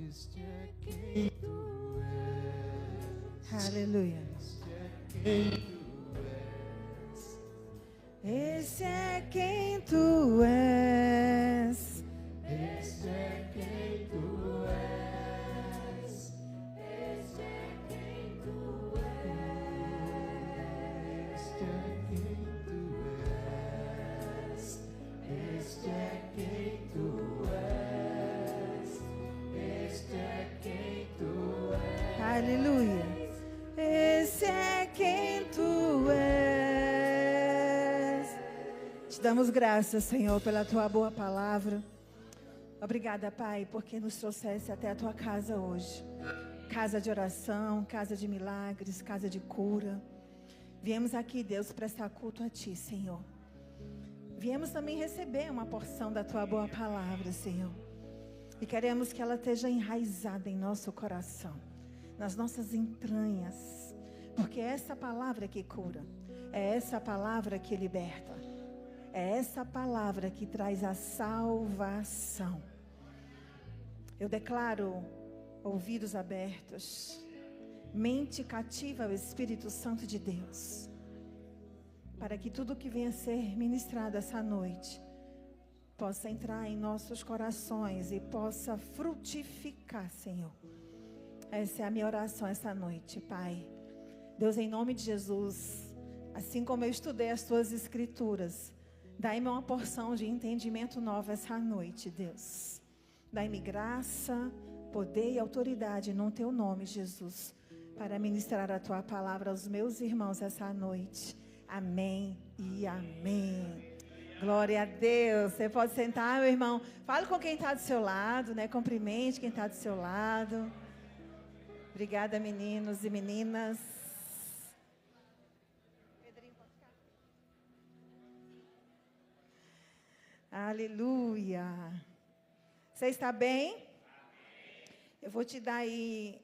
Este é quem tu és. Aleluia. Este é quem tu és. Esse é quem tu és. Este é quem tu és. Este é quem tu és. Este é quem tu és. Este é quem tu és. Este é quem tu és. Aleluia. Esse é quem tu és. Te damos graças, Senhor, pela tua boa palavra. Obrigada, Pai, porque nos trouxesse até a tua casa hoje. Casa de oração, casa de milagres, casa de cura. Viemos aqui, Deus, prestar culto a ti, Senhor. Viemos também receber uma porção da tua boa palavra, Senhor. E queremos que ela esteja enraizada em nosso coração, nas nossas entranhas. Porque é essa palavra que cura. É essa palavra que liberta. É essa palavra que traz a salvação. Eu declaro ouvidos abertos, mente cativa ao Espírito Santo de Deus, para que tudo que venha a ser ministrado essa noite possa entrar em nossos corações e possa frutificar, Senhor. Essa é a minha oração essa noite, Pai. Deus, em nome de Jesus, assim como eu estudei as tuas escrituras, dai-me uma porção de entendimento nova essa noite, Deus. Dai-me graça, poder e autoridade no teu nome, Jesus, para ministrar a tua palavra aos meus irmãos essa noite. Amém e amém. Glória a Deus. Você pode sentar, meu irmão. Fale com quem está do seu lado, né? Cumprimente quem está do seu lado. Obrigada, meninos e meninas. Aleluia. Você está bem? Eu vou te dar aí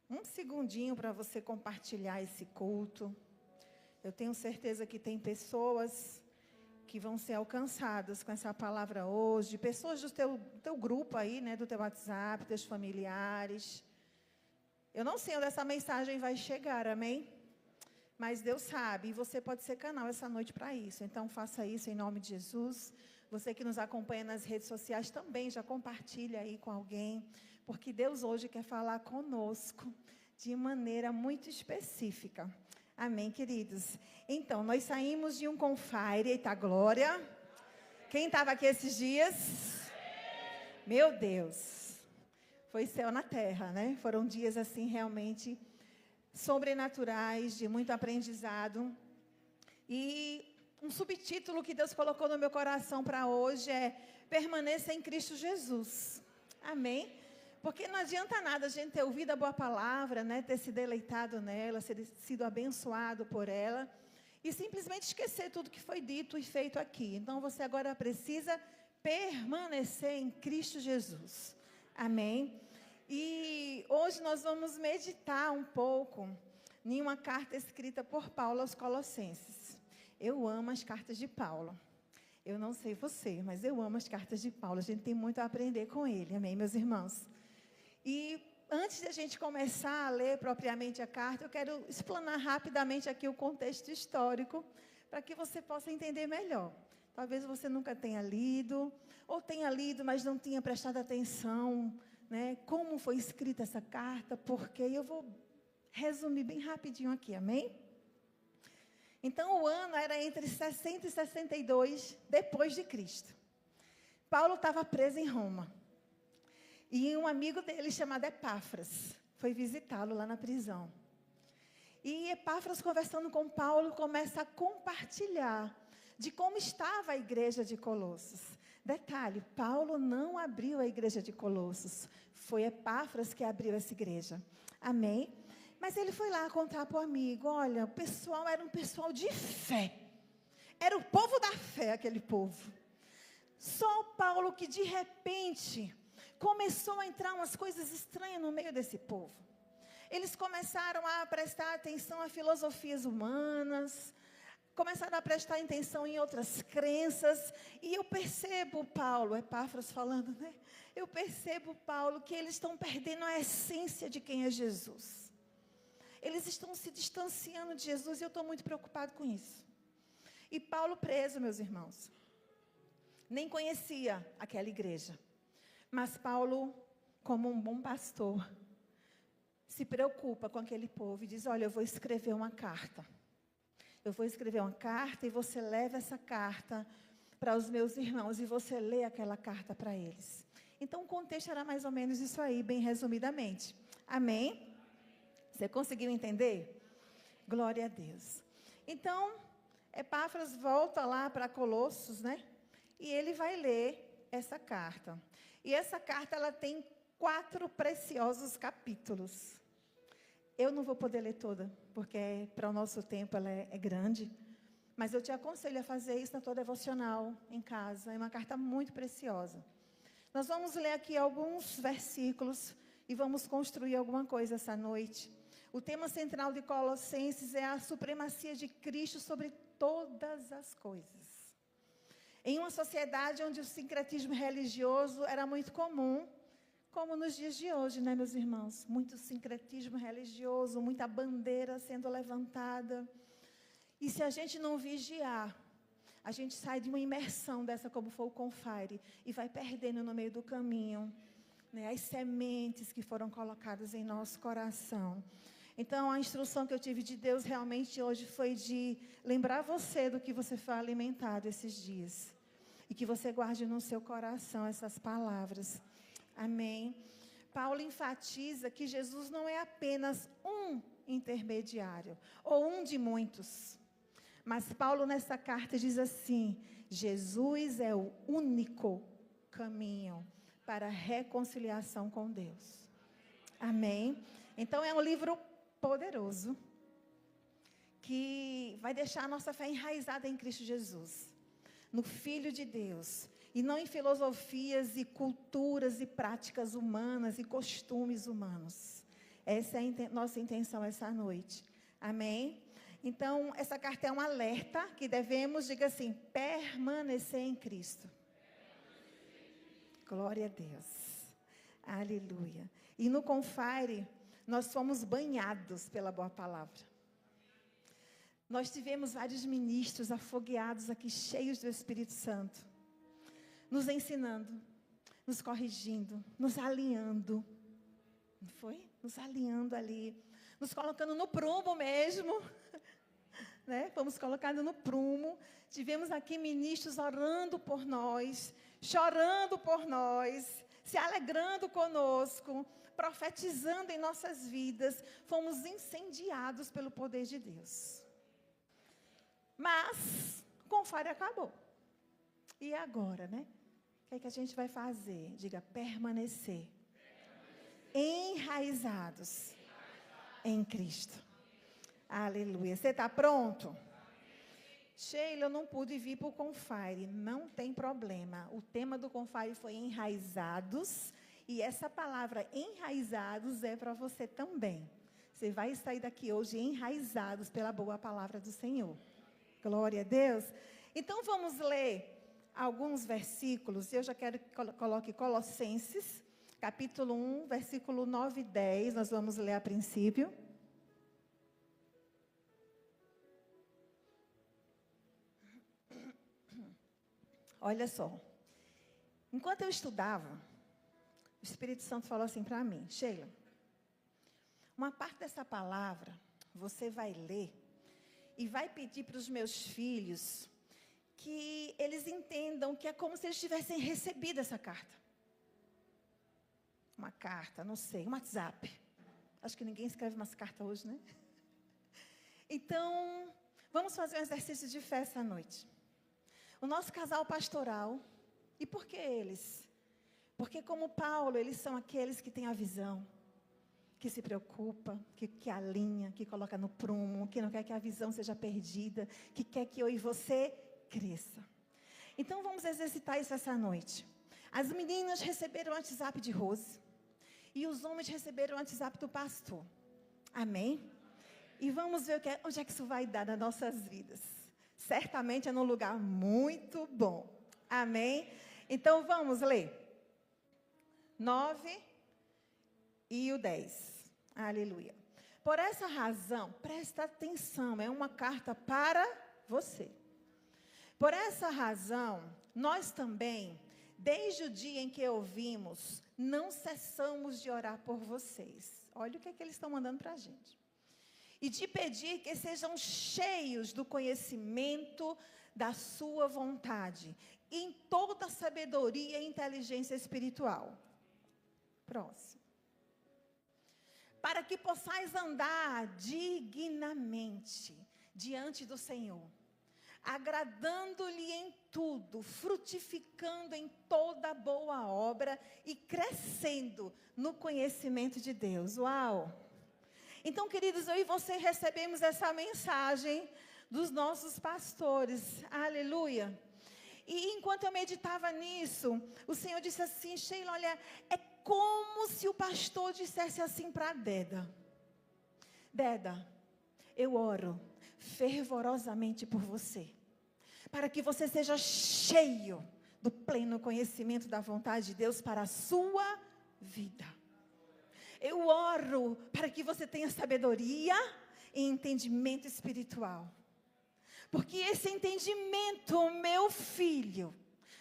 um segundinho para você compartilhar esse culto. Eu tenho certeza que tem pessoas que vão ser alcançadas com essa palavra hoje. Pessoas do teu grupo aí, né? Do teu WhatsApp, teus familiares. Eu não sei onde essa mensagem vai chegar, amém? Mas Deus sabe, e você pode ser canal essa noite para isso. Então faça isso em nome de Jesus. Você que nos acompanha nas redes sociais também já compartilha aí com alguém, porque Deus hoje quer falar conosco de maneira muito específica. Amém, queridos? Então, nós saímos de um Confire, eita glória. Quem estava aqui esses dias? Meu Deus, foi céu na terra, né? Foram dias assim realmente sobrenaturais, de muito aprendizado. E um subtítulo que Deus colocou no meu coração para hoje é permaneça em Cristo Jesus. Amém? Porque não adianta nada a gente ter ouvido a boa palavra, né? Ter se deleitado nela, ter sido abençoado por ela, e simplesmente esquecer tudo que foi dito e feito aqui. Então você agora precisa permanecer em Cristo Jesus. Amém? E hoje nós vamos meditar um pouco em uma carta escrita por Paulo aos Colossenses. Eu amo as cartas de Paulo. Eu não sei você, mas eu amo as cartas de Paulo. A gente tem muito a aprender com ele. Amém, meus irmãos? E antes de a gente começar a ler propriamente a carta, eu quero explanar rapidamente aqui o contexto histórico, para que você possa entender melhor. Talvez você nunca tenha lido, ou tenha lido, mas não tenha prestado atenção, né? Como foi escrita essa carta, porque eu vou resumir bem rapidinho aqui, amém? Então, o ano era entre 60 e 62 depois de Cristo. Paulo estava preso em Roma. E um amigo dele, chamado Epáfras, foi visitá-lo lá na prisão. E Epáfras, conversando com Paulo, começa a compartilhar de como estava a igreja de Colossos. Detalhe, Paulo não abriu a igreja de Colossos. Foi Epáfras que abriu essa igreja. Amém? Mas ele foi lá contar para o amigo, olha, o pessoal era um pessoal de fé. Era o povo da fé, aquele povo. Só Paulo que de repente começou a entrar umas coisas estranhas no meio desse povo. Eles começaram a prestar atenção a filosofias humanas, começaram a prestar atenção em outras crenças, e eu percebo Paulo, Epáfras falando, né? Eu percebo, Paulo, que eles estão perdendo a essência de quem é Jesus. Eles estão se distanciando de Jesus, e eu estou muito preocupado com isso. E Paulo preso, meus irmãos, nem conhecia aquela igreja. Mas Paulo, como um bom pastor, se preocupa com aquele povo e diz, olha, eu vou escrever uma carta. Eu vou escrever uma carta e você leva essa carta para os meus irmãos e você lê aquela carta para eles. Então, o contexto era mais ou menos isso aí, bem resumidamente. Amém? Você conseguiu entender? Glória a Deus. Então, Epáfras volta lá para Colossos, né? E ele vai ler essa carta. E essa carta, ela tem 4 preciosos capítulos. Eu não vou poder ler toda, porque para o nosso tempo ela é grande. Mas eu te aconselho a fazer isso na tua devocional, em casa. É uma carta muito preciosa. Nós vamos ler aqui alguns versículos e vamos construir alguma coisa essa noite. O tema central de Colossenses é a supremacia de Cristo sobre todas as coisas. Em uma sociedade onde o sincretismo religioso era muito comum, como nos dias de hoje, né, meus irmãos? Muito sincretismo religioso, muita bandeira sendo levantada. E se a gente não vigiar, a gente sai de uma imersão dessa, como foi o Confire, e vai perdendo no meio do caminho, né, as sementes que foram colocadas em nosso coração. Então, a instrução que eu tive de Deus realmente hoje foi de lembrar você do que você foi alimentado esses dias. E que você guarde no seu coração essas palavras. Amém. Paulo enfatiza que Jesus não é apenas um intermediário, ou um de muitos. Mas Paulo nessa carta diz assim, Jesus é o único caminho para a reconciliação com Deus. Amém. Então é um livro poderoso, que vai deixar a nossa fé enraizada em Cristo Jesus, no Filho de Deus, e não em filosofias e culturas e práticas humanas e costumes humanos. Essa é a nossa intenção essa noite. Amém? Então, essa carta é um alerta que devemos, diga assim, permanecer em Cristo. Glória a Deus. Aleluia. E no Confire, nós fomos banhados pela boa palavra. Nós tivemos vários ministros afogueados aqui, cheios do Espírito Santo, nos ensinando, nos corrigindo, nos alinhando. Não foi? Nos alinhando ali, nos colocando no prumo mesmo. Né? Fomos colocados no prumo. Tivemos aqui ministros orando por nós, chorando por nós, se alegrando conosco, profetizando em nossas vidas. Fomos incendiados pelo poder de Deus. Mas o Confire acabou. E agora, né? O que é que a gente vai fazer? Diga, permanecer. Enraizados em Cristo. Aleluia. Você está pronto? Sheila, eu não pude vir para o Confire. Não tem problema. O tema do Confire foi enraizados. E essa palavra enraizados é para você também. Você vai sair daqui hoje enraizados pela boa palavra do Senhor. Glória a Deus. Então vamos ler alguns versículos. Eu já quero que coloque Colossenses, capítulo 1, versículo 9 e 10. Nós vamos ler a princípio. Olha só. Enquanto eu estudava, o Espírito Santo falou assim para mim, Sheila, uma parte dessa palavra você vai ler e vai pedir para os meus filhos que eles entendam que é como se eles tivessem recebido essa carta. Uma carta, não sei, um WhatsApp. Acho que ninguém escreve umas cartas hoje, né? Então, vamos fazer um exercício de fé essa noite. O nosso casal pastoral, e por que eles? Porque como Paulo, eles são aqueles que têm a visão, que se preocupa, que alinha, que coloca no prumo, que não quer que a visão seja perdida, que quer que eu e você cresça. Então vamos exercitar isso essa noite. As meninas receberam o WhatsApp de Rose e os homens receberam o WhatsApp do pastor. Amém? E vamos ver onde é que isso vai dar nas nossas vidas. certamente é num lugar muito bom. Amém? Então vamos ler. 9 e o 10. Aleluia. Por essa razão, presta atenção, é uma carta para você. Por essa razão, nós também, desde o dia em que ouvimos, não cessamos de orar por vocês. Olha o que é que eles estão mandando para a gente. E de pedir que sejam cheios do conhecimento da sua vontade, em toda sabedoria e inteligência espiritual. Próximo. Para que possais andar dignamente diante do Senhor, agradando-lhe em tudo, frutificando em toda boa obra e crescendo no conhecimento de Deus. Uau! Então, queridos, eu e você recebemos essa mensagem dos nossos pastores. Aleluia! E enquanto eu meditava nisso, o Senhor disse assim: Sheila, olha, é como se o pastor dissesse assim para Deda: Deda, eu oro fervorosamente por você, para que você seja cheio do pleno conhecimento da vontade de Deus para a sua vida. Eu oro para que você tenha sabedoria e entendimento espiritual. Porque esse entendimento, meu filho,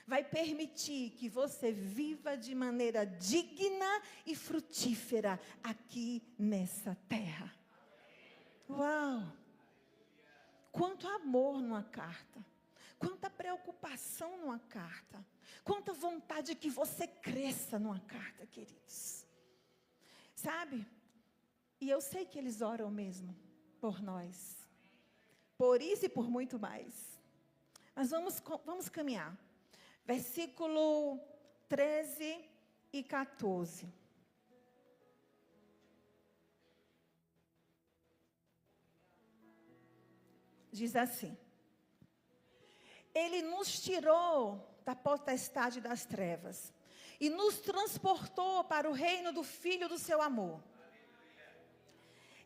vai permitir que você viva de maneira digna e frutífera aqui nessa terra. Uau! Quanto amor numa carta. Quanta preocupação numa carta. Quanta vontade que você cresça numa carta, queridos. Sabe? E eu sei que eles oram mesmo por nós. Por isso e por muito mais. Mas vamos caminhar. Versículo 13 e 14. Diz assim: Ele nos tirou da potestade das trevas e nos transportou para o reino do Filho do seu amor,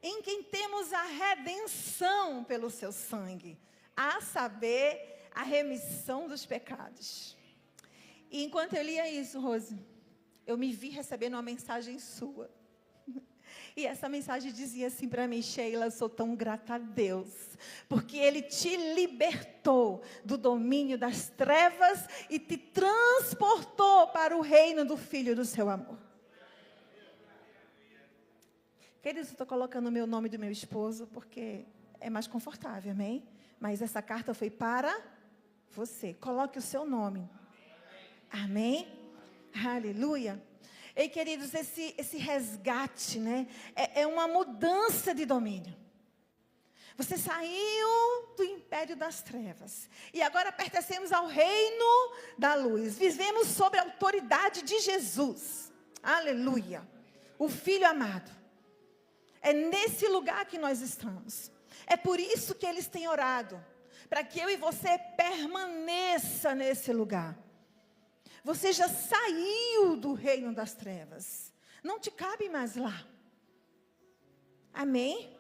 em quem temos a redenção pelo seu sangue, a saber, a remissão dos pecados. E enquanto eu lia isso, Rose, eu me vi recebendo uma mensagem sua. E essa mensagem dizia assim para mim: Sheila, eu sou tão grata a Deus, porque Ele te libertou do domínio das trevas e te transportou para o reino do Filho do seu amor. Queridos, eu estou colocando o meu nome do meu esposo, porque é mais confortável, amém? Mas essa carta foi para você. Coloque o seu nome. Amém? Aleluia. Ei, queridos, esse resgate, né? É uma mudança de domínio. Você saiu do império das trevas. E agora pertencemos ao reino da luz. Vivemos sob a autoridade de Jesus. Aleluia. O Filho amado. É nesse lugar que nós estamos. É por isso que eles têm orado. Para que eu e você permaneça nesse lugar. Você já saiu do reino das trevas. Não te cabe mais lá. Amém?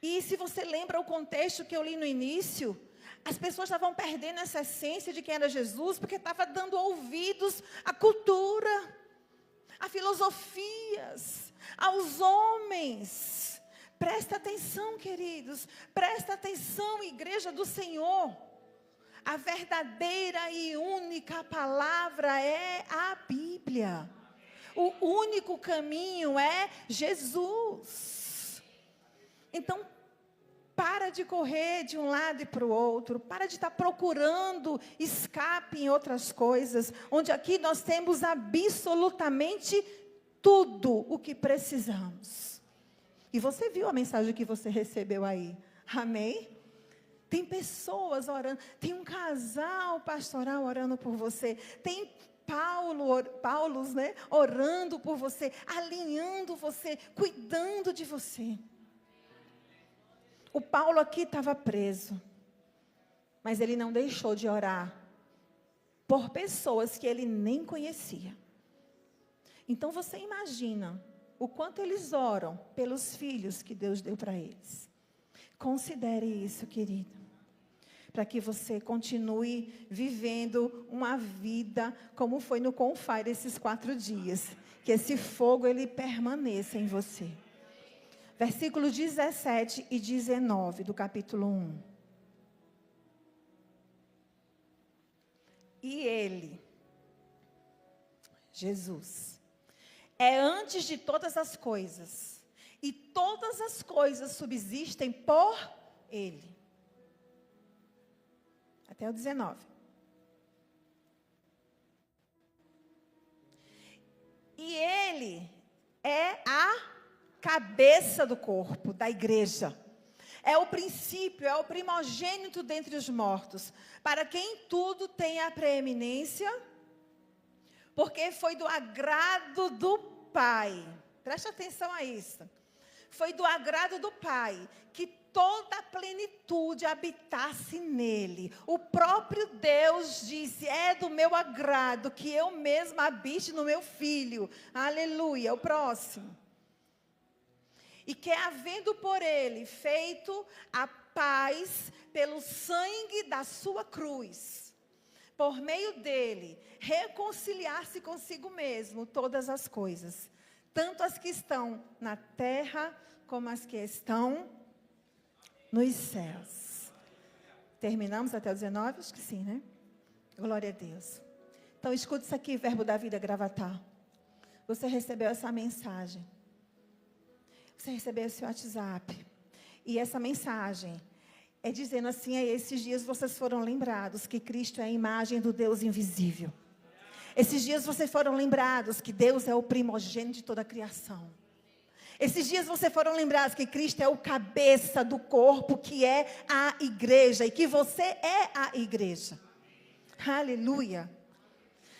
E se você lembra o contexto que eu li no início, as pessoas estavam perdendo essa essência de quem era Jesus, porque estava dando ouvidos à cultura, a filosofias, aos homens. Presta atenção, queridos. Presta atenção, igreja do Senhor. A verdadeira e única palavra é a Bíblia. O único caminho é Jesus. Então, para de correr de um lado e para o outro. Para de estar procurando escape em outras coisas. Onde aqui nós temos absolutamente tudo o que precisamos. E você viu a mensagem que você recebeu aí. Amém? Tem pessoas orando, tem um casal pastoral orando por você, tem Paulos, né, orando por você, alinhando você, cuidando de você. O Paulo aqui estava preso, mas ele não deixou de orar por pessoas que ele nem conhecia. Então você imagina o quanto eles oram pelos filhos que Deus deu para eles. Considere isso, querido. para que você continue vivendo uma vida como foi no Confire esses 4 dias. Que esse fogo, ele permaneça em você. Versículos 17 e 19 do capítulo 1. E ele, Jesus, é antes de todas as coisas, e todas as coisas subsistem por ele. Até o 19. E ele é a cabeça do corpo, da igreja. É o princípio, é o primogênito dentre os mortos, para quem tudo tem a preeminência, porque foi do agrado do Pai. Preste atenção a isso. Foi do agrado do Pai que toda a plenitude habitasse nele. O próprio Deus disse: é do meu agrado que eu mesma habite no meu Filho. Aleluia. O próximo. E que, havendo por ele feito a paz pelo sangue da sua cruz, por meio dele, reconciliar-se consigo mesmo todas as coisas, tanto as que estão na terra, como as que estão nos céus. Terminamos até o 19? Acho que sim, né? Glória a Deus. Então, escute isso aqui, Verbo da Vida, Gravatar. Você recebeu essa mensagem. Você recebeu esse WhatsApp. E essa mensagem é dizendo assim: esses dias vocês foram lembrados que Cristo é a imagem do Deus invisível. Esses dias vocês foram lembrados que Deus é o primogênito de toda a criação. Esses dias vocês foram lembrados que Cristo é o cabeça do corpo, que é a igreja, e que você é a igreja. Aleluia.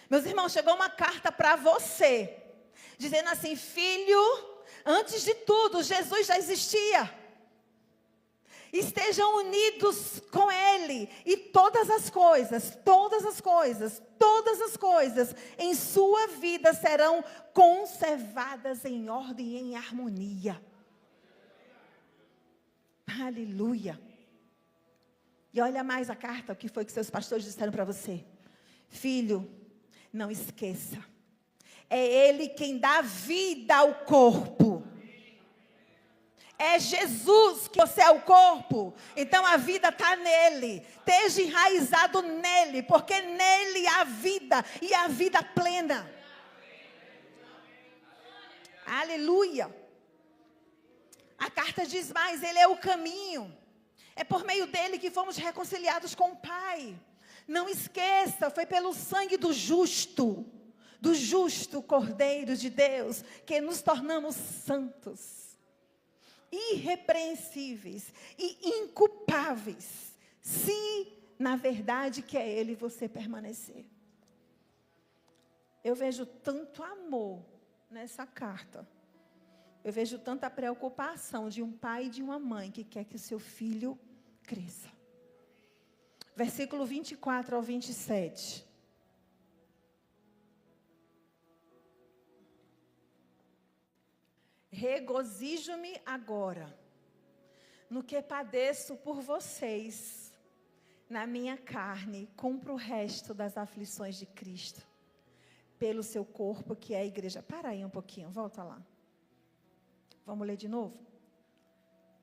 Meus irmãos, chegou uma carta para você, dizendo assim: filho, antes de tudo, Jesus já existia. Estejam unidos com Ele, e todas as coisas em sua vida serão conservadas em ordem e em harmonia. Aleluia. E olha mais a carta, o que foi que seus pastores disseram para você. Filho, não esqueça, é Ele quem dá vida ao corpo. É Jesus que você é o corpo. Então a vida está nele. Esteja enraizado nele, porque nele há vida, e a vida plena. Aleluia. A carta diz mais: ele é o caminho. É por meio dele que fomos reconciliados com o Pai. Não esqueça, foi pelo sangue do justo Cordeiro de Deus, que nos tornamos santos, irrepreensíveis e inculpáveis, se na verdade que é Ele você permanecer. Eu vejo tanto amor nessa carta. Eu vejo tanta preocupação de um pai e de uma mãe que quer que o seu filho cresça. Versículo 24 ao 27. Regozijo-me agora no que padeço por vocês, na minha carne, cumpro o resto das aflições de Cristo, pelo seu corpo, que é a igreja. Para aí um pouquinho, volta lá. Vamos ler de novo?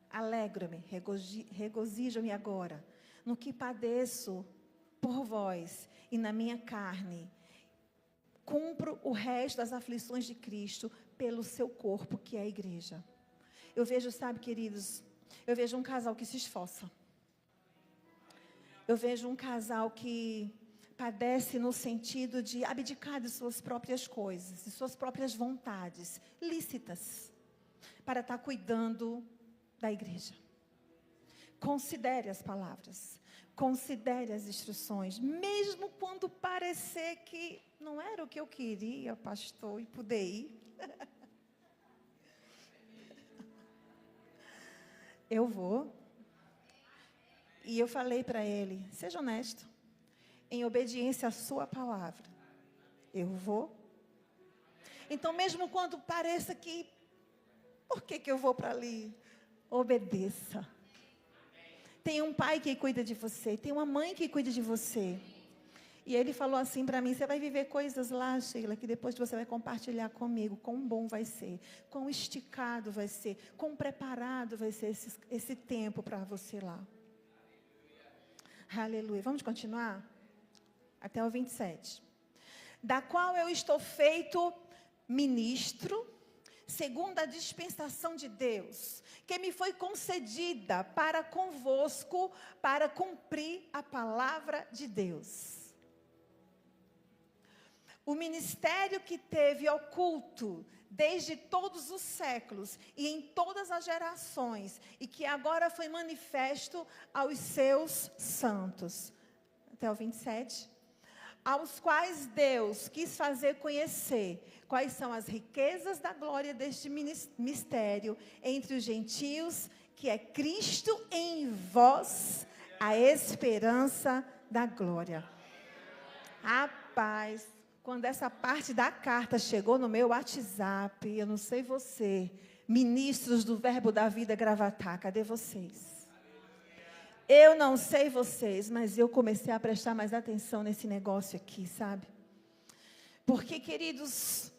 Alegro-me, regozijo-me agora no que padeço por vós, e na minha carne, cumpro o resto das aflições de Cristo, pelo seu corpo, que é a igreja. Eu vejo, sabe, queridos, eu vejo um casal que se esforça. Eu vejo um casal que padece no sentido de abdicar de suas próprias coisas, de suas próprias vontades lícitas, para estar cuidando da igreja. Considere as palavras, considere as instruções, mesmo quando parecer que não era o que eu queria, pastor, e poder ir. Eu vou. E eu falei para ele: seja honesto, em obediência à sua palavra. Eu vou. Então, mesmo quando pareça que, por que eu vou para ali? Obedeça. tem um pai que cuida de você, tem uma mãe que cuida de você. E ele falou assim para mim, você vai viver coisas lá, Sheila, que depois você vai compartilhar comigo, quão bom vai ser, quão esticado vai ser, quão preparado vai ser esse tempo para você lá. Aleluia. Vamos continuar? Até o 27. Da qual eu estou feito ministro, segundo a dispensação de Deus, que me foi concedida para convosco, para cumprir a palavra de Deus. O ministério que teve oculto desde todos os séculos e em todas as gerações, e que agora foi manifesto aos seus santos. Até o 27. Aos quais Deus quis fazer conhecer quais são as riquezas da glória deste mistério entre os gentios, que é Cristo em vós, a esperança da glória. Rapaz, quando essa parte da carta chegou no meu WhatsApp, eu não sei você, ministros do Verbo da Vida Gravatá, cadê vocês? Eu não sei vocês, mas eu comecei a prestar mais atenção nesse negócio aqui, sabe? Porque, queridos,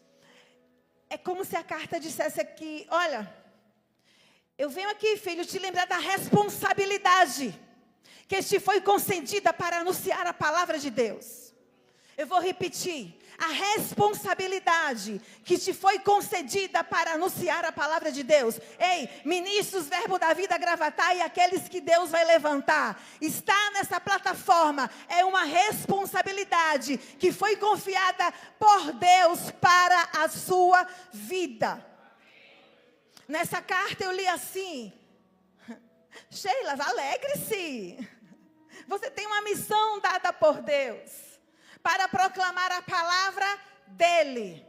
é como se a carta dissesse aqui, olha, eu venho aqui, filho, te lembrar da responsabilidade que te foi concedida para anunciar a palavra de Deus. Eu vou repetir, a responsabilidade que te foi concedida para anunciar a palavra de Deus. Ei, ministros, Verbo da Vida Gravatá e aqueles que Deus vai levantar. Estar nessa plataforma é uma responsabilidade que foi confiada por Deus para a sua vida. Nessa carta eu li assim, Sheila, alegre-se. Você tem uma missão dada por Deus. Para proclamar a palavra dele.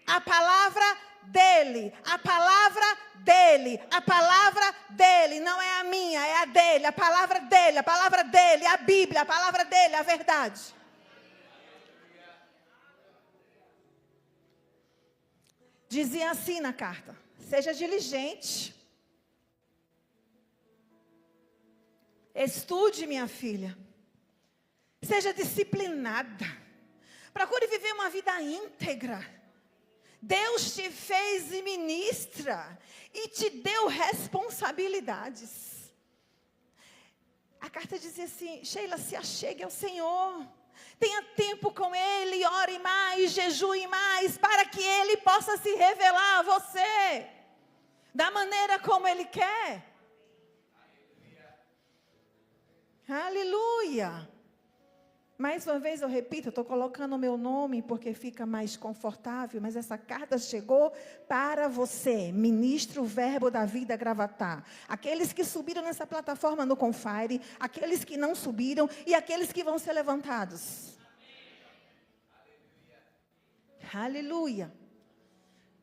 A palavra dele. A palavra dele. A palavra dele. Não é a minha, é a dele. A palavra dele. A palavra dele. A Bíblia. A palavra dele. A verdade. Dizia assim na carta. Seja diligente. Estude, minha filha. Seja disciplinada. Procure viver uma vida íntegra. Deus te fez ministra e te deu responsabilidades. A carta dizia assim, Sheila, se achegue ao Senhor. Tenha tempo com Ele, ore mais, jejue mais, para que Ele possa se revelar a você. Da maneira como Ele quer. Aleluia. Mais uma vez eu repito, eu estou colocando o meu nome porque fica mais confortável, mas essa carta chegou para você, ministro Verbo da Vida Gravatá. Aqueles que subiram nessa plataforma no Confire, aqueles que não subiram e aqueles que vão ser levantados. Aleluia.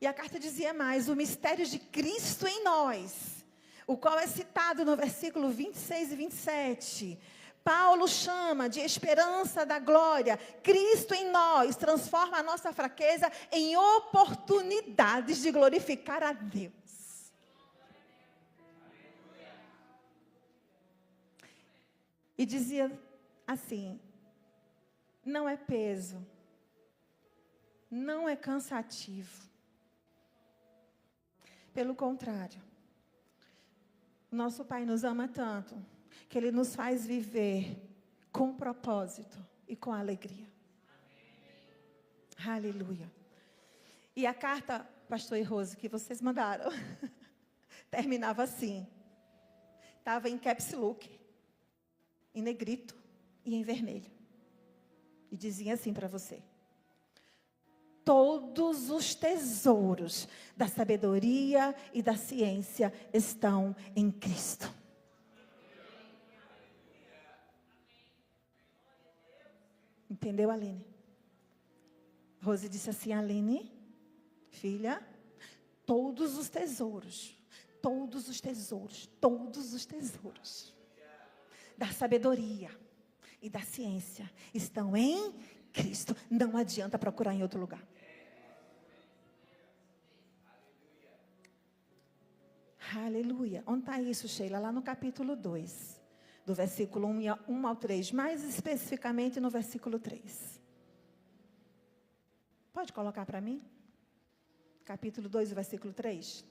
E a carta dizia mais, o mistério de Cristo em nós, o qual é citado no versículo 26 e 27. Paulo chama de esperança da glória. Cristo em nós transforma a nossa fraqueza em oportunidades de glorificar a Deus. E dizia assim, não é peso, não é cansativo. Pelo contrário, nosso Pai nos ama tanto, que Ele nos faz viver com propósito e com alegria. Amém. Aleluia. E a carta, pastor e Rose, que vocês mandaram, terminava assim. Estava em caps look, em negrito e em vermelho. E dizia assim para você. Todos os tesouros da sabedoria e da ciência estão em Cristo. Entendeu, Aline? Rose disse assim, Aline, filha, todos os tesouros da sabedoria e da ciência estão em Cristo. Não adianta procurar em outro lugar. Aleluia. Onde está isso, Sheila? Lá no capítulo 2. do versículo 1 ao 3, mais especificamente no versículo 3. Pode colocar para mim? Capítulo 2, versículo 3.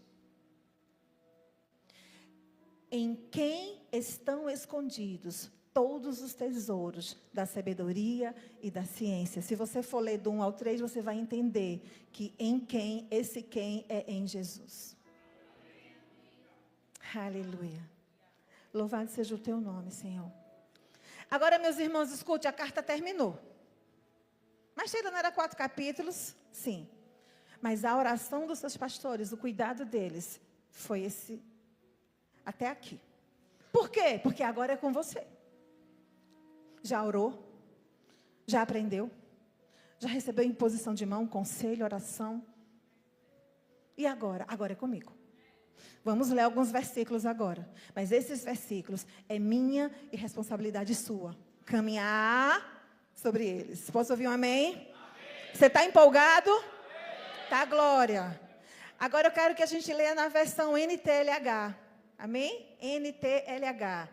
Em quem estão escondidos todos os tesouros da sabedoria e da ciência. Se você for ler do 1 ao 3, você vai entender que em quem, esse quem é em Jesus. Aleluia. Louvado seja o teu nome, Senhor. Agora, meus irmãos, escute, a carta terminou. Mas Sheila, não era 4 capítulos? Sim. Mas a oração dos seus pastores, o cuidado deles, foi esse até aqui. Por quê? Porque agora é com você. Já orou? Já aprendeu? Já recebeu imposição de mão, conselho, oração? E agora? Agora é comigo. Vamos ler alguns versículos agora. Mas esses versículos é minha e responsabilidade sua. Caminhar sobre eles. Posso ouvir um amém? Amém. Você está empolgado? Amém. Tá, glória. Agora eu quero que a gente leia na versão NTLH. Amém? NTLH.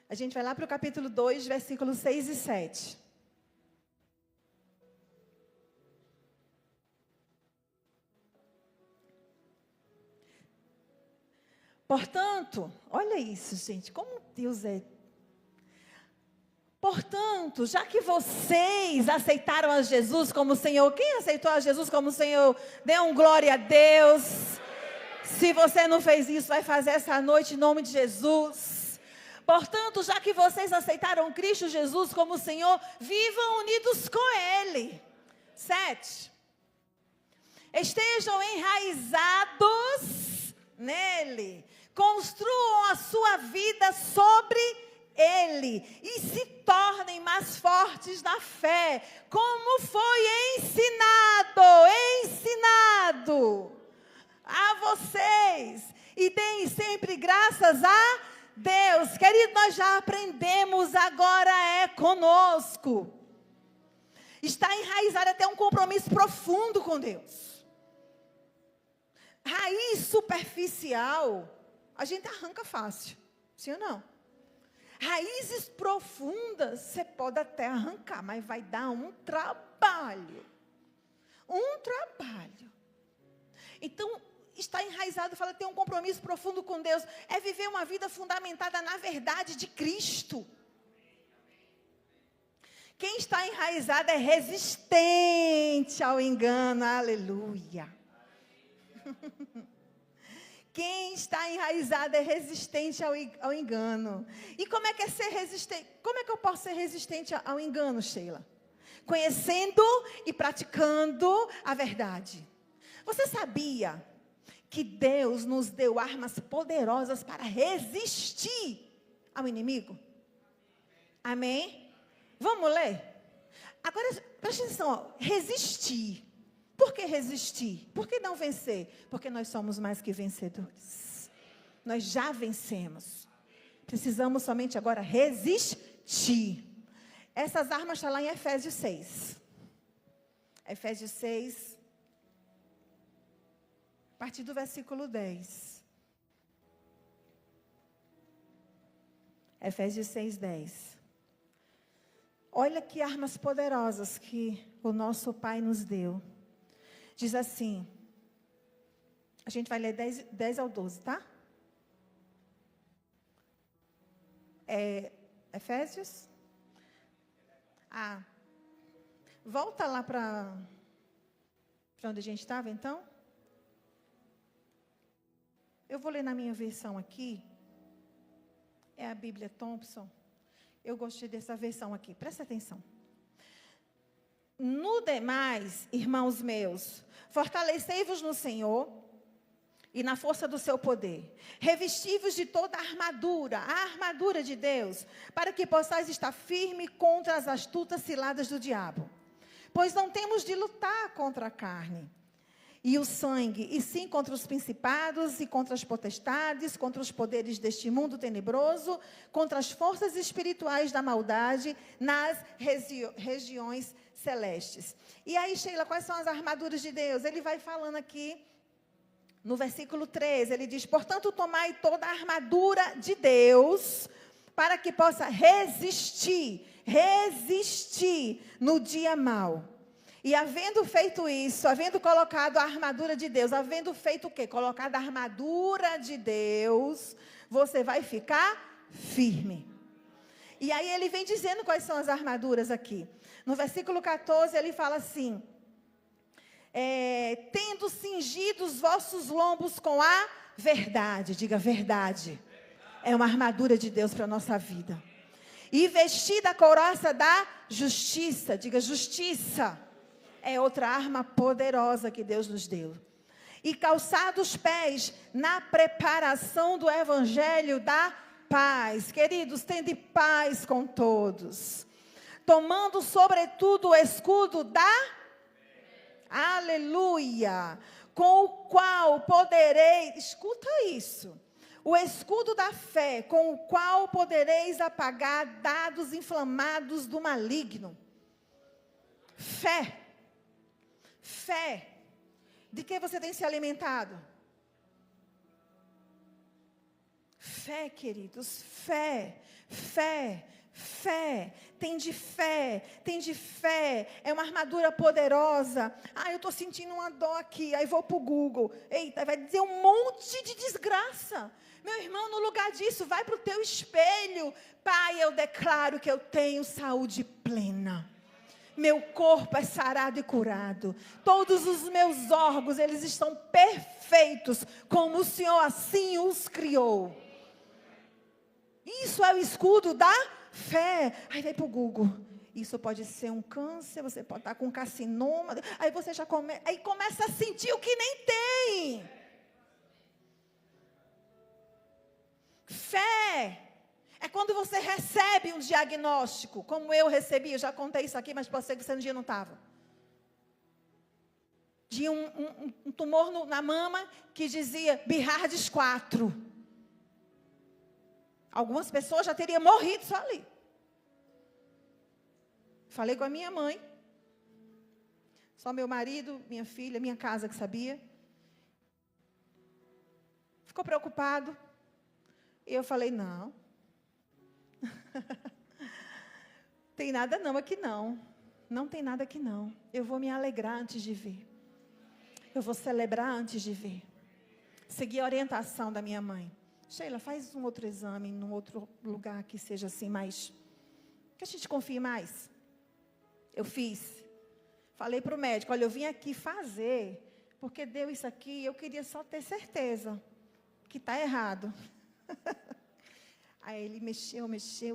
A gente vai lá para o capítulo 2, versículos 6 e 7. Portanto, olha isso, gente, como Deus é. Portanto, já que vocês aceitaram a Jesus como Senhor, quem aceitou a Jesus como Senhor, dê um glória a Deus. Se você não fez isso, vai fazer essa noite em nome de Jesus. Portanto, já que vocês aceitaram Cristo Jesus como Senhor, vivam unidos com Ele. 7. Estejam enraizados nele. Construam a sua vida sobre Ele. E se tornem mais fortes na fé. Como foi ensinado a vocês. E deem sempre graças a Deus. Querido, nós já aprendemos, agora é conosco. Está enraizado até um compromisso profundo com Deus. Raiz superficial, a gente arranca fácil. Sim ou não? Raízes profundas, você pode até arrancar, mas vai dar um trabalho. Um trabalho. Então, está enraizado, fala, tem um compromisso profundo com Deus. É viver uma vida fundamentada na verdade de Cristo. Quem está enraizado é resistente ao engano. Aleluia. Quem está enraizado é resistente ao engano. E como é que é ser resistente? Como é que eu posso ser resistente ao engano, Sheila? Conhecendo e praticando a verdade. Você sabia que Deus nos deu armas poderosas para resistir ao inimigo? Amém? Vamos ler? Agora, preste atenção, ó, resistir. Por que resistir? Por que não vencer? Porque nós somos mais que vencedores. Nós já vencemos. Precisamos somente agora resistir. Essas armas estão lá em Efésios 6. Efésios 6, a partir do versículo 10. Efésios 6, 10. Olha que armas poderosas que o nosso Pai nos deu. Diz assim, a gente vai ler 10 ao 12, tá? Efésios? Volta lá para onde a gente estava, então. Eu vou ler na minha versão aqui. É a Bíblia Thompson. Eu gostei dessa versão aqui. Presta atenção. No demais, irmãos meus, fortalecei-vos no Senhor e na força do seu poder. Revesti-vos de toda a armadura de Deus, para que possais estar firme contra as astutas ciladas do diabo. Pois não temos de lutar contra a carne e o sangue, e sim contra os principados e contra as potestades, contra os poderes deste mundo tenebroso, contra as forças espirituais da maldade nas regiões celestes. E aí, Sheila, quais são as armaduras de Deus? Ele vai falando aqui, no versículo 13, ele diz, portanto, tomai toda a armadura de Deus, para que possa resistir no dia mau. E havendo feito isso, havendo colocado a armadura de Deus, havendo feito o quê? Colocado a armadura de Deus, você vai ficar firme. E aí ele vem dizendo quais são as armaduras aqui. No versículo 14 ele fala assim, tendo cingido os vossos lombos com a verdade, diga verdade. É uma armadura de Deus para a nossa vida. E vestida a couraça da justiça, diga justiça. É outra arma poderosa que Deus nos deu. E calçado os pés na preparação do evangelho da paz. Queridos, tende paz com todos. Tomando sobretudo o escudo da... Aleluia. Com o qual podereis... Escuta isso. O escudo da fé, com o qual podereis apagar dados inflamados do maligno. Fé. Fé. De que você tem se alimentado? Fé, queridos. Fé. Fé. Fé. Tem de fé. Tem de fé. É uma armadura poderosa. Eu estou sentindo uma dor aqui. Aí vou para o Google. Eita, vai dizer um monte de desgraça. Meu irmão, no lugar disso, vai para o teu espelho. Pai, eu declaro que eu tenho saúde plena. Meu corpo é sarado e curado. Todos os meus órgãos, eles estão perfeitos, como o Senhor assim os criou. Isso é o escudo da fé. Aí vai para o Google. Isso pode ser um câncer, você pode estar com um carcinoma. Aí você já começa a sentir o que nem tem. Fé é quando você recebe um diagnóstico, como eu recebi, eu já contei isso aqui, mas pode ser que você um dia não estava. De um tumor na mama que dizia Byrhardes 4. Algumas pessoas já teriam morrido só ali. Falei com a minha mãe. Só meu marido, minha filha, minha casa que sabia. Ficou preocupado. E eu falei, não. Tem nada não aqui não. Não tem nada aqui não. Eu vou me alegrar antes de ver. Eu vou celebrar antes de ver. Segui a orientação da minha mãe. Sheila, faz um outro exame num outro lugar que seja assim mais... que a gente confie mais. Eu fiz. Falei para o médico, olha, eu vim aqui fazer, porque deu isso aqui, eu queria só ter certeza que está errado. Aí ele mexeu,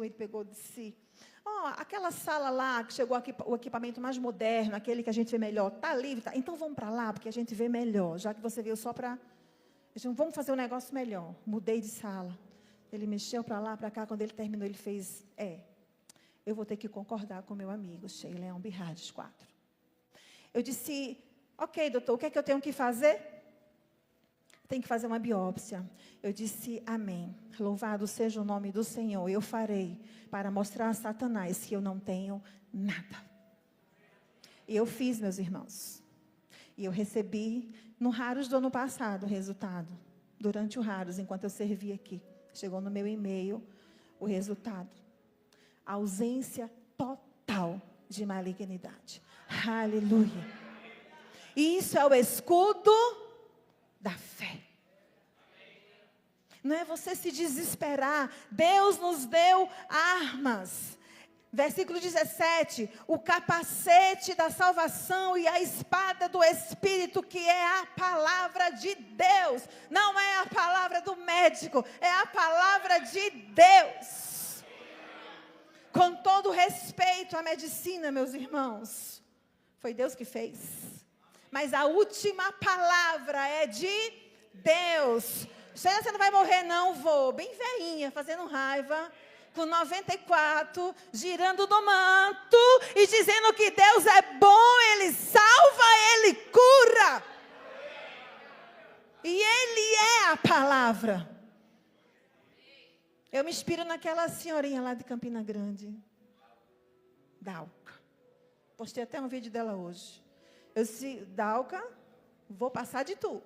ele pegou de si. Aquela sala lá, que chegou aqui, o equipamento mais moderno, aquele que a gente vê melhor, está livre? Tá? Então vamos para lá, porque a gente vê melhor, já que você veio só para... Vamos fazer um negócio melhor. Mudei de sala. Ele mexeu para lá, para cá, quando ele terminou, ele fez... eu vou ter que concordar com meu amigo, Sheila, é um Byrhardes 4. Eu disse, ok, doutor, o que é que eu tenho que fazer? Tem que fazer uma biópsia. Eu disse, amém. Louvado seja o nome do Senhor. Eu farei para mostrar a Satanás que eu não tenho nada. E eu fiz, meus irmãos. E eu recebi, no Raros do ano passado, o resultado. Durante o Raros, enquanto eu servi aqui. Chegou no meu e-mail o resultado. Ausência total de malignidade. Aleluia. E isso é o escudo da fé. Não é você se desesperar. Deus nos deu armas. Versículo 17. O capacete da salvação e a espada do Espírito, que é a palavra de Deus. Não é a palavra do médico, é a palavra de Deus. Com todo respeito à medicina, meus irmãos, foi Deus que fez. Mas a última palavra é de Deus. Você não vai morrer não? Vou. Bem velhinha, fazendo raiva, com 94, girando no manto e dizendo que Deus é bom, Ele salva, Ele cura. E Ele é a palavra. Eu me inspiro naquela senhorinha lá de Campina Grande, Dalca. Postei até um vídeo dela hoje. Eu disse, Dalca, vou passar de tu.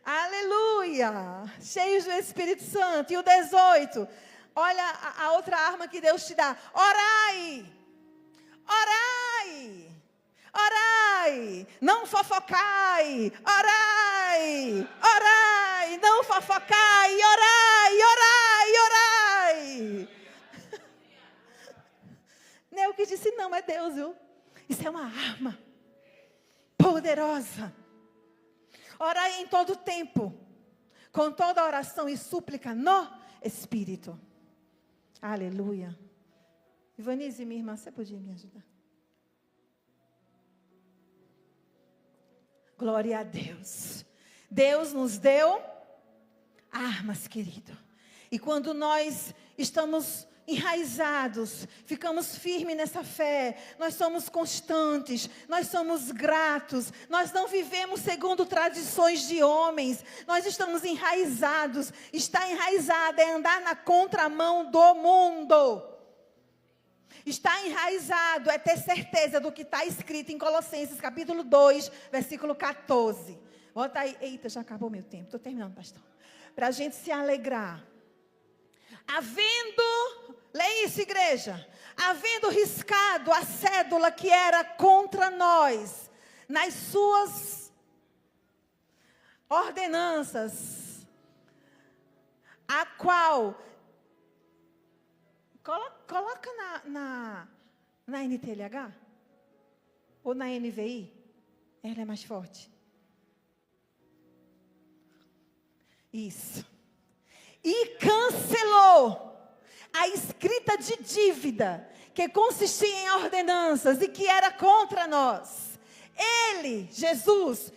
Aleluia. Aleluia! Cheios do Espírito Santo. E o 18. Olha a outra arma que Deus te dá. Orai! Orai! Orai! Não fofocai! Orai! Orai! Não fofocai! Orai! Orai! Orai! Neu que disse, não, é Deus, viu? Isso é uma arma poderosa. Orai em todo tempo, com toda oração e súplica no Espírito. Aleluia. Ivanise, minha irmã, você podia me ajudar? Glória a Deus. Deus nos deu armas, querido. E quando nós estamos enraizados, ficamos firmes nessa fé, nós somos constantes, nós somos gratos, nós não vivemos segundo tradições de homens, nós estamos enraizados. Estar enraizado é andar na contramão do mundo. Estar enraizado é ter certeza do que está escrito em Colossenses capítulo 2, versículo 14. Bota aí, eita, já acabou meu tempo, estou terminando, pastor. Para a gente se alegrar. Leia isso, igreja. Havendo riscado a cédula que era contra nós, nas suas ordenanças, a qual, coloca na NTLH, ou na NVI, ela é mais forte. Isso. E cancelou a escrita de dívida, que consistia em ordenanças e que era contra nós. Ele, Jesus,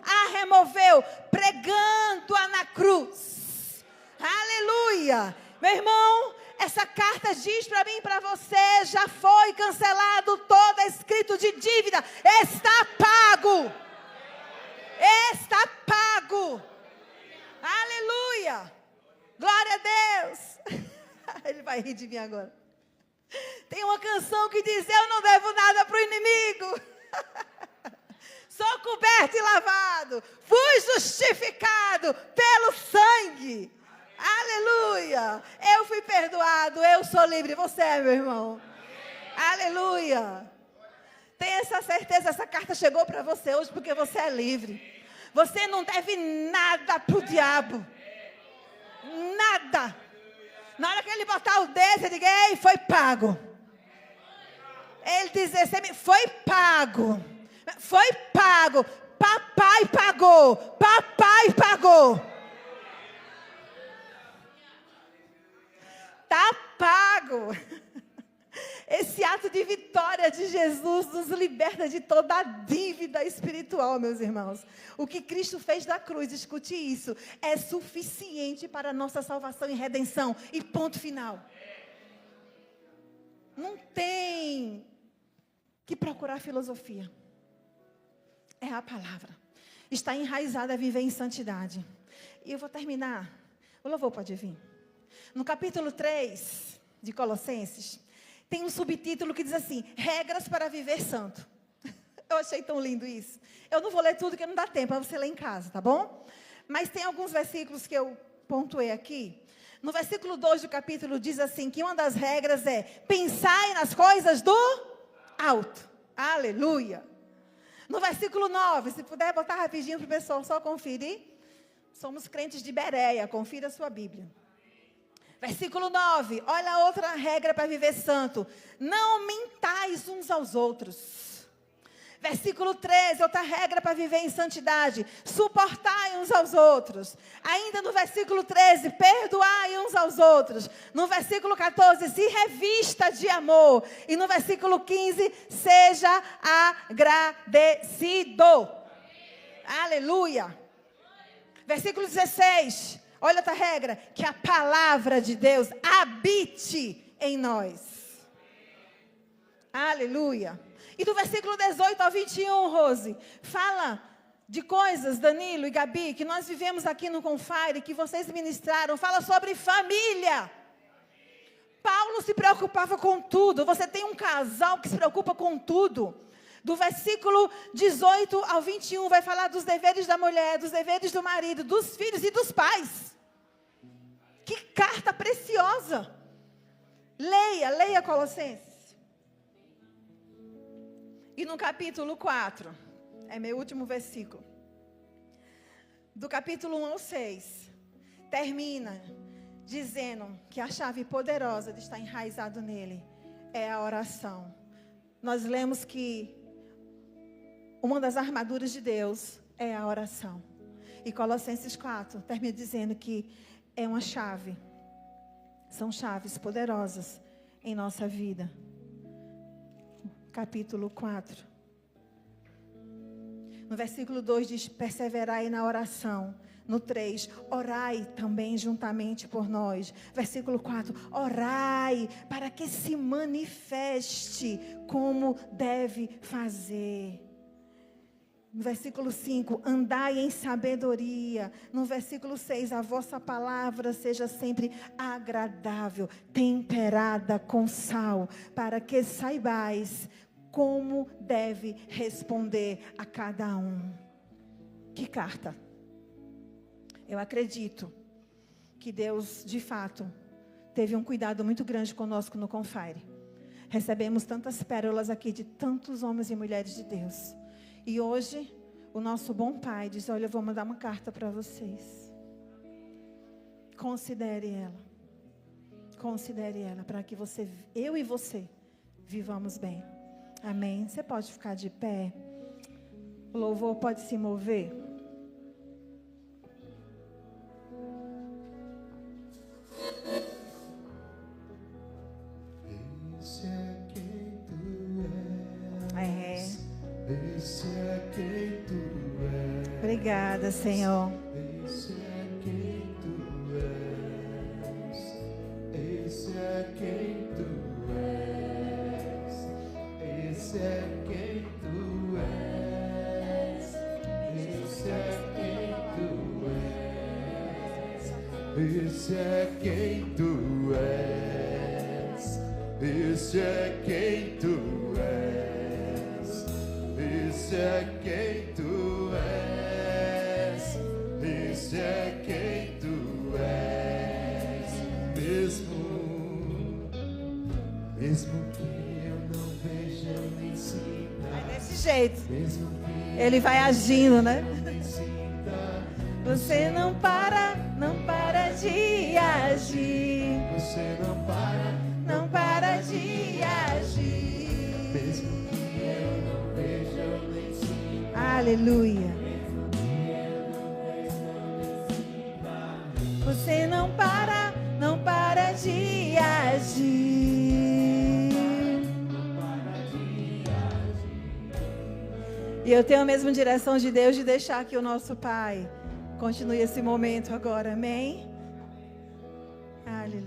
a removeu, pregando-a na cruz. Aleluia. Meu irmão, essa carta diz para mim e para você, já foi cancelado todo escrito de dívida. Está pago. Está pago. Aleluia. Glória a Deus. Ele vai rir de mim agora. Tem uma canção que diz, eu não devo nada para o inimigo. Sou coberto e lavado. Fui justificado pelo sangue. Aleluia. Eu fui perdoado, eu sou livre. Você é, meu irmão. Aleluia. Tenha essa certeza, essa carta chegou para você hoje porque você é livre. Você não deve nada para o diabo. Nada. Na hora que ele botar o dedo, você diga, ei, foi pago. Ele dizer, foi pago. Foi pago. Papai pagou. Papai pagou. Está pago. Esse ato de vitória de Jesus nos liberta de toda a dívida espiritual, meus irmãos. O que Cristo fez na cruz, escute isso, é suficiente para a nossa salvação e redenção. E ponto final. Não tem que procurar filosofia. É a palavra. Está enraizada a viver em santidade. E eu vou terminar. O louvor pode vir. No capítulo 3 de Colossenses, tem um subtítulo que diz assim, regras para viver santo. Eu achei tão lindo isso. Eu não vou ler tudo, porque não dá tempo, para você ler em casa, tá bom? Mas tem alguns versículos que eu pontuei aqui. No versículo 2 do capítulo diz assim, que uma das regras é, pensai nas coisas do alto. Aleluia. No versículo 9, se puder botar rapidinho para o pessoal só conferir. Somos crentes de Bereia, confira a sua Bíblia. Versículo 9, olha a outra regra para viver santo. Não mintais uns aos outros. Versículo 13, outra regra para viver em santidade. Suportai uns aos outros. Ainda no versículo 13, perdoai uns aos outros. No versículo 14, se revista de amor. E no versículo 15, seja agradecido. Aleluia. Versículo 16. Olha outra regra, que a palavra de Deus habite em nós. Aleluia. E do versículo 18 ao 21, Rose, fala de coisas, Danilo e Gabi, que nós vivemos aqui no Confire, que vocês ministraram, fala sobre família. Paulo se preocupava com tudo, você tem um casal que se preocupa com tudo. Do versículo 18 ao 21 vai falar dos deveres da mulher, dos deveres do marido, dos filhos e dos pais. Que carta preciosa! Leia Colossenses. E no capítulo 4, é meu último versículo. Do capítulo 1 ao 6, termina dizendo que a chave poderosa de estar enraizado nele é a oração. Nós lemos que uma das armaduras de Deus é a oração. E Colossenses 4 termina dizendo que é uma chave. São chaves poderosas em nossa vida. Capítulo 4. No versículo 2 diz: perseverai na oração. No 3, orai também juntamente por nós. Versículo 4, orai para que se manifeste como deve fazer. No versículo 5, andai em sabedoria. No versículo 6, a vossa palavra seja sempre agradável, temperada com sal, para que saibais como deve responder a cada um. Que carta! Eu acredito que Deus, de fato, teve um cuidado muito grande conosco no Confire. Recebemos tantas pérolas aqui de tantos homens e mulheres de Deus. E hoje, o nosso bom Pai diz: olha, eu vou mandar uma carta para vocês. Considere ela. Considere ela, para que eu e você, vivamos bem. Amém? Você pode ficar de pé. O louvor pode se mover. Esse é quem tu és. Esse é quem tu és. Obrigada, Senhor. Esse é quem tu és. Esse é quem tu és. Esse é quem tu és. Esse é quem tu és. Esse é quem tu és. Esse é quem tu és. Esse é quem tu és. Esse é quem tu és. Mesmo que eu não veja, eu nem sinta. É desse jeito. Mesmo que Ele vai agindo, né? eu nem sinta. Você não para de agir. Você não para de agir. mesmo que eu não veja, eu nem sinta. Aleluia. Você não para de agir. E eu tenho a mesma direção de Deus de deixar que o nosso Pai continue esse momento agora, amém? Aleluia.